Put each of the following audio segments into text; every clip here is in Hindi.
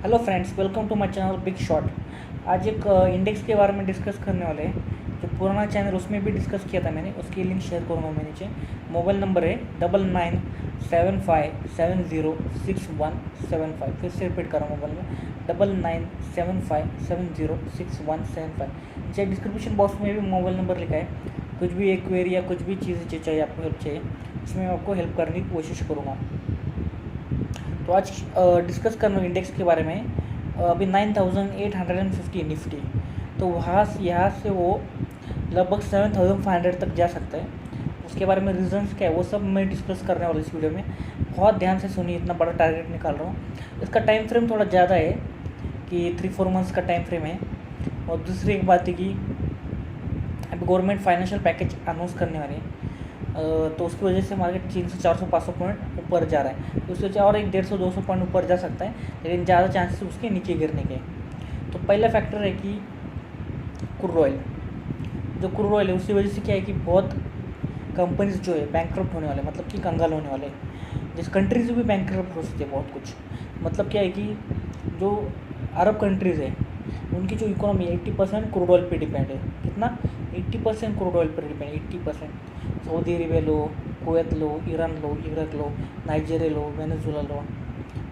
Hello friends, welcome to my channel Big Shot. आज एक इंडेक्स के बारे में डिस्कस करने वाले हैं। जो पुराना चैनल उसमें भी डिस्कस किया था मैंने, उसकी लिंक शेयर करूँगा मैं नीचे। मोबाइल नंबर है 9975706175। फिर से रिपीट करो, मोबाइल में 9975706175। नीचे डिस्क्रिप्शन बॉक्स में भी मोबाइल नंबर लिखा है। कुछ भी एक क्वेरी या कुछ भी चीज़ें चाहिए, आपको हेल्प चाहिए, इसमें मैं आपको हेल्प करने की कोशिश करूँगा। तो आज डिस्कस करना इंडेक्स के बारे में। अभी 9850 निफ्टी, तो यहाँ से वो लगभग 7500 तक जा सकता है। उसके बारे में रीजंस क्या है वो सब मैं डिस्कस करने वाला इस वीडियो में। बहुत ध्यान से सुनिए, इतना बड़ा टारगेट निकाल रहा हूँ। इसका टाइम फ्रेम थोड़ा ज़्यादा है कि 3-4 मंथ्स का टाइम फ्रेम है। और दूसरी एक बात है कि अभी गवर्नमेंट फाइनेंशियल पैकेज अनाउंस करने वाली है, तो उसकी वजह से मार्केट 300-400-500 पॉइंट ऊपर जा रहा है। तो उससे और एक 150-200 पॉइंट ऊपर जा सकता है, लेकिन ज़्यादा चांसेस उसके नीचे गिरने के। तो पहला फैक्टर है कि क्रूड ऑयल। जो क्रूड ऑयल है उसकी वजह से क्या है कि बहुत कंपनीज जो है बैंकक्रप्ट होने वाले, मतलब कि कंगाल होने वाले। जिस कंट्रीज भी बैंकक्रप्ट हो सकते हैं बहुत कुछ। मतलब क्या है कि जो अरब कंट्रीज़ है उनकी जो इकोनॉमी 80% क्रूड ऑयल पे डिपेंड है। कितना? 80% क्रूड ऑयल पर डिपेंड। 80%। सऊदी अरेबिया लो, कुवैत लो, ईरान लो, इराक लो, नाइजीरिया लो, वेनेजुएला लो।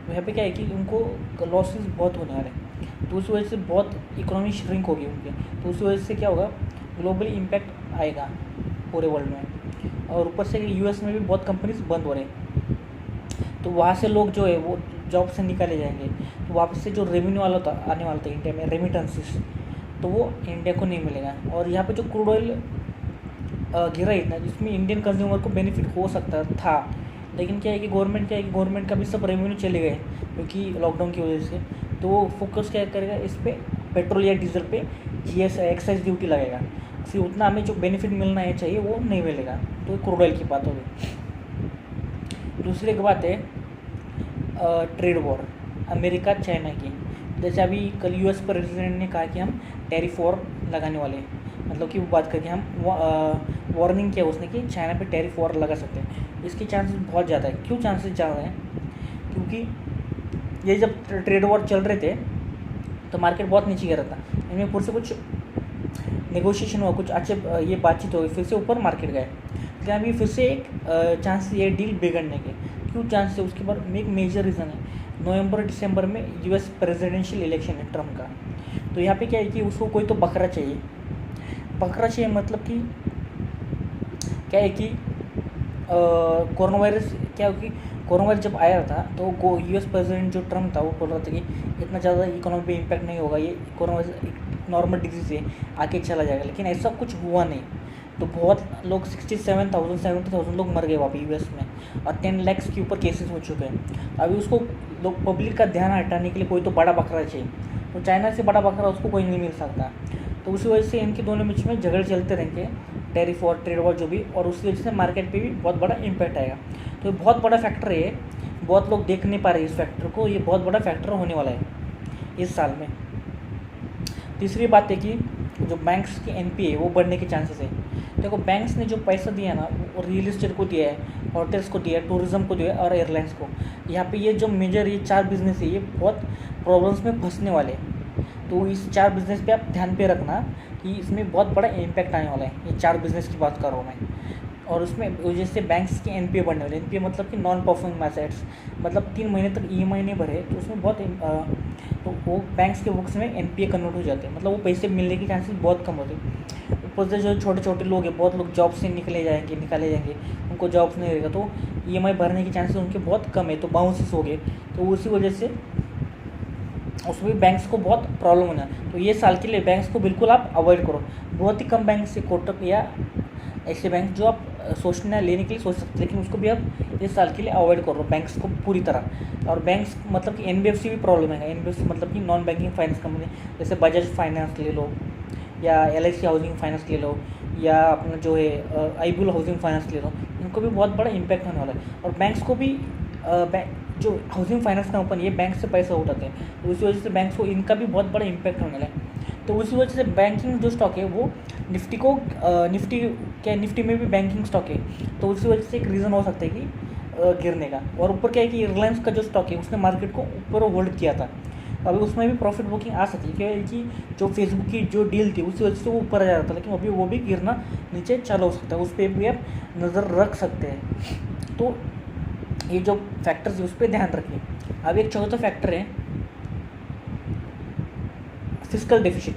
तो यहाँ पे क्या है कि उनको लॉसेस बहुत होने वाले हैं। तो उस वजह से बहुत इकोनॉमी श्रिंक होगी उनकी। तो उस वजह से क्या होगा, ग्लोबली इम्पैक्ट आएगा पूरे वर्ल्ड में। और ऊपर से यूएस में भी बहुत कंपनीज बंद हो रहे हैं, तो वहाँ से लोग जो है वो जॉब से निकाले जाएंगे। तो वापस से जो रेवेन्यू वाला था आने वाला था इंडिया में, रेमिटेंसेस, तो वो इंडिया को नहीं मिलेगा। और यहाँ पे जो क्रूड ऑयल गिरा इतना, जिसमें इंडियन कंज्यूमर को बेनिफिट हो सकता था, लेकिन क्या है कि गवर्नमेंट का भी सब रेवेन्यू चले गए क्योंकि लॉकडाउन की वजह से। तो वो फोकस क्या करेगा, इस पर पेट्रोल या डीजल पे जीएस एक्साइज ड्यूटी लगेगा। फिर उतना हमें जो बेनिफिट मिलना है चाहिए वो नहीं मिलेगा। तो क्रूड ऑयल की बात होगी। दूसरी एक बात है ट्रेड वॉर, अमेरिका चाइना की। जैसे अभी कल यूएस प्रेसिडेंट ने कहा कि हम टैरिफ वॉर लगाने वाले हैं, मतलब कि वो बात करके हम वार्निंग किया उसने कि चाइना पे टैरिफ वॉर लगा सकते हैं। इसके चांसेस बहुत ज़्यादा है। क्यों चांसेस ज़्यादा हैं? क्योंकि ये जब ट्रेड वॉर चल रहे थे तो मार्केट बहुत नीचे गिरा था। इनमें फिर से कुछ नेगोशिएशन हुआ, कुछ अच्छे ये बातचीत हुई, फिर से ऊपर मार्केट गए। लेकिन अभी फिर से एक चांस ये डील बिगड़ने के। क्यों चांस है? उसके बाद एक मेजर रीज़न है, नवंबर-दिसंबर में यूएस प्रेसिडेंशियल इलेक्शन है ट्रम्प का। तो यहाँ पे क्या है कि उसको कोई तो बकरा चाहिए। बकरा चाहिए मतलब कि क्या है कि कोरोना वायरस, क्या है कि कोरोना वायरस जब आया था तो यूएस प्रेसिडेंट जो ट्रम्प था वो बोल रहा था कि इतना ज़्यादा इकोनॉमी पे इम्पैक्ट नहीं होगा, ये कोरोना वायरस एक नॉर्मल डिजीज़ है, आके चला जाएगा। लेकिन ऐसा कुछ हुआ नहीं। तो बहुत लोग 67,000-70,000 लोग मर गए वहाँ पे यूएस में, और 10 लाख के ऊपर केसेस हो चुके हैं। अभी उसको लोग पब्लिक का ध्यान हटाने के लिए कोई तो बड़ा बकरा चाहिए। तो चाइना से बड़ा बकरा उसको कोई नहीं मिल सकता। तो उसी वजह से इनके दोनों बीच में झगड़े चलते रहेंगे, टैरिफ और ट्रेड वॉर जो भी, और उसकी वजह से मार्केट पे भी बहुत बड़ा इम्पैक्ट आएगा। तो ये बहुत बड़ा फैक्टर है, बहुत लोग देख नहीं पा रहे इस फैक्टर को। ये बहुत बड़ा फैक्टर होने वाला है इस साल में। तीसरी बात है कि जो बैंक्स की एनपीए वो बढ़ने के चांसेस है। देखो, बैंक्स ने जो पैसा दिया ना, वो रियल एस्टेट को दिया है, होटल्स को दिया है, टूरिज्म को दिया है और एयरलाइंस को। यहाँ पे ये जो मेजर ये 4 बिजनेस है, ये बहुत प्रॉब्लम्स में फंसने वाले हैं। तो इस 4 बिज़नेस पे आप ध्यान पे रखना कि इसमें बहुत बड़ा इम्पैक्ट आने वाला है। ये 4 बिज़नेस की बात कर रहा हूँ मैं। और उसमें वजह से बैंक्स के एनपीए बढ़ने वाले। एनपीए मतलब कि नॉन परफॉर्मिंग एसेट्स, मतलब 3 महीने तक ईएमआई नहीं भरे तो उसमें बहुत तो वो बैंक्स के बुक्स में एनपीए कन्वर्ट हो जाते हैं, मतलब वो पैसे मिलने के चांसेस बहुत कम होते हैं। ऊपर से जो छोटे छोटे लोग हैं, बहुत लोग जॉब से निकाले जाएंगे, उनको जॉब्स नहीं रहेगा, तो ईएमआई भरने के चांसेस उनके बहुत कम है, तो बाउंसेस हो गए। तो उसी वजह से उसमें बैंक्स को बहुत प्रॉब्लम होना है। तो ये साल के लिए बैंक्स को बिल्कुल आप अवॉइड करो। बहुत ही कम बैंक से, कोटक या ऐसे बैंक जो आप सोचना लेने के लिए सोच सकते हैं, लेकिन उसको भी आप इस साल के लिए अवॉइड करो बैंक्स को पूरी तरह। और बैंक्स मतलब कि एनबीएफसी भी प्रॉब्लम है। एनबीएफसी मतलब कि नॉन बैंकिंग फाइनेंस कंपनी, जैसे बजाज फाइनेंस ले लो, या एलआईसी हाउसिंग फाइनेंस ले लो, या अपना जो है आईबुल हाउसिंग फाइनेंस ले लो। इनको भी बहुत बड़ा इम्पैक्ट होने वाला है। और बैंक्स को भी जो हाउसिंग फाइनेंस कंपनी है बैंक से पैसा उठाते हैं, तो उसी वजह से बैंक्स को इनका भी बहुत बड़ा इम्पैक्ट होने वाला है। तो उसी वजह से बैंकिंग जो स्टॉक है वो निफ्टी में भी बैंकिंग स्टॉक है, तो उसी वजह से एक रीज़न हो सकता है कि गिरने का। और ऊपर क्या है कि रिलायंस का जो स्टॉक है उसने मार्केट को ऊपर होल्ड किया था, अभी उसमें भी प्रॉफिट बुकिंग आ सकती है, क्योंकि जो फेसबुक की जो डील थी उसकी वजह से वो ऊपर आ जा रहा था, लेकिन अभी वो भी गिरना नीचे चालू हो सकता है, उस पर भी आप नज़र रख सकते हैं। तो ये जो फैक्टर्स है उस पर ध्यान रखिए। अब एक चौथा फैक्टर है फिस्कल डेफिसिट।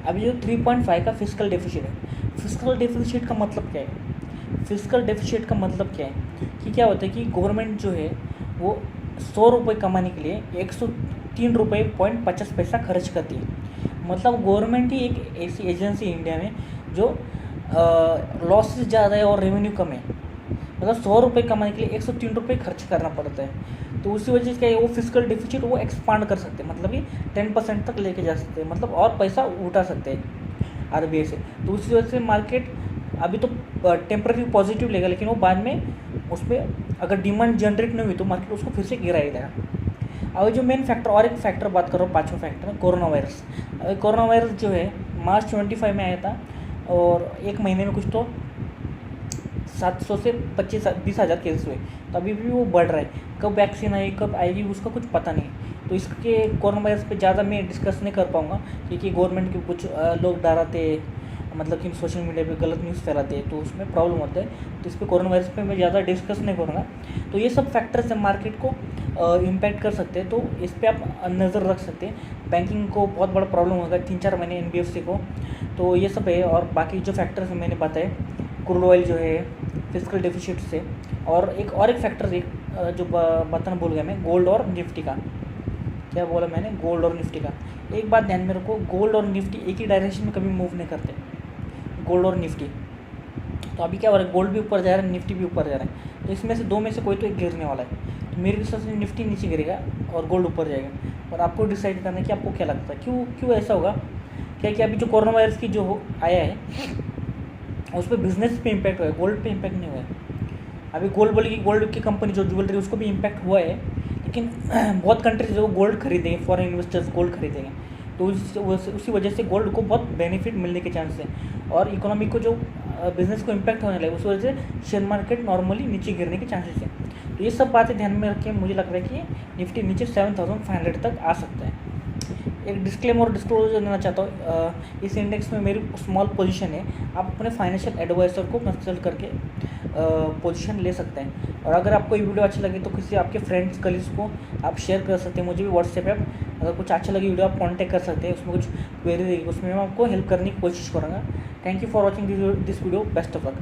अभी जो 3.5 का फिस्कल डेफिसिट है, फिस्कल डेफिसिट का मतलब क्या है? फिस्कल डेफिसिट का मतलब क्या है कि क्या होता है कि गवर्नमेंट जो है वो 100 रुपये कमाने के लिए 103 रुपये पॉइंट 50 पैसा खर्च करती है। मतलब गवर्नमेंट ही एक ऐसी एजेंसी इंडिया में जो लॉसेस ज़्यादा है और रेवेन्यू कम है। मतलब 100 रुपये कमाने के लिए 103 रुपये खर्च करना पड़ता है। तो उसी वजह से क्या है, वो फिस्कल डिफिसिट वो एक्सपांड कर सकते हैं, मतलब कि 10% तक लेके जा सकते हैं, मतलब और पैसा उठा सकते हैं आरबीआई से। तो उसी वजह से मार्केट अभी तो टेम्पररी पॉजिटिव लेगा, लेकिन वो बाद में उस पर अगर डिमांड जनरेट नहीं हुई तो मार्केट उसको फिर से गिराया जाएगा। अब जो मेन फैक्टर, और एक फैक्टर बात करो, पाँचवा factor corona virus. Corona virus जो है मार्च 25 में आया था, और एक महीने में कुछ तो 700 से 20 हज़ार केसेस हुए। तो अभी भी वो बढ़ रहा है। कब वैक्सीन आएगी, कब आएगी, उसका कुछ पता नहीं। तो इसके कोरोना वायरस पे ज़्यादा मैं डिस्कस नहीं कर पाऊँगा, क्योंकि गवर्नमेंट के कुछ लोग डराते, मतलब कि सोशल मीडिया पे गलत न्यूज़ फैलाते हैं, तो उसमें प्रॉब्लम होता है। तो इस पर कोरोना वायरस पे मैं ज़्यादा डिस्कस नहीं करूँगा। तो ये सब फैक्टर्स हैं मार्केट को इम्पैक्ट कर सकते हैं, तो इस पर आप नज़र रख सकते हैं। बैंकिंग को बहुत बड़ा प्रॉब्लम होगा 3-4 महीने NBFC को। तो ये सब है, और बाकी जो फैक्टर्स मैंने बताए, क्रूड ऑयल जो है फिस्कल डेफिसिट से, और एक फैक्टर जो बताना भूल गया मैं, गोल्ड और निफ्टी का। क्या बोला मैंने? गोल्ड और निफ्टी का। एक बात ध्यान में रखो, गोल्ड और निफ्टी एक ही डायरेक्शन में कभी मूव नहीं करते, गोल्ड और निफ्टी। तो अभी क्या हो रहा है, गोल्ड भी ऊपर जा रहा है, निफ्टी भी ऊपर जा रहा है। तो इसमें से दो में से कोई तो एक गिरने वाला है। तो मेरे हिसाब से निफ्टी नीचे गिरेगा और गोल्ड ऊपर जाएगा। और आपको डिसाइड करना है कि आपको क्या लगता है, क्यों ऐसा होगा। क्या कि अभी जो कोरोना वायरस की जो आया है उस पर बिजनेस पे इम्पैक्ट हुआ है, गोल्ड पे इम्पैक्ट नहीं हुआ है। अभी गोल्ड बोले कि गोल्ड की कंपनी जो ज्वेलरी उसको भी इम्पैक्ट हुआ है, लेकिन बहुत कंट्रीज जो गोल्ड खरीदेंगे, फॉरेन इन्वेस्टर्स गोल्ड खरीदेंगे, तो उसी वजह से गोल्ड को बहुत बेनिफिट मिलने के चांस है। और इकोनॉमी को जो बिजनेस को इम्पैक्ट होने लगे, उस वजह से शेयर मार्केट नॉर्मली नीचे गिरने के चांसेस हैं। तो ये सब बातें ध्यान में रख के मुझे लग रहा है कि निफ्टी नीचे 7500 तक आ सकता है। एक डिस्क्लेमर और डिस्क्लोजर देना चाहता हूँ, इस इंडेक्स में मेरी स्मॉल पोजीशन है। आप अपने फाइनेंशियल एडवाइज़र को कंसल्ट करके पोजीशन ले सकते हैं। और अगर आपको ये वीडियो अच्छी लगी तो किसी आपके फ्रेंड्स कलीग्स को आप शेयर कर सकते हैं। मुझे भी व्हाट्सएप ऐप अगर कुछ अच्छा लगे वीडियो आप कांटेक्ट कर सकते हैं, उसमें कुछ क्वेरी रहेगी, उसमें मैं आपको हेल्प करने की कोशिश करूँगा। Thank you for watching this video, best of luck.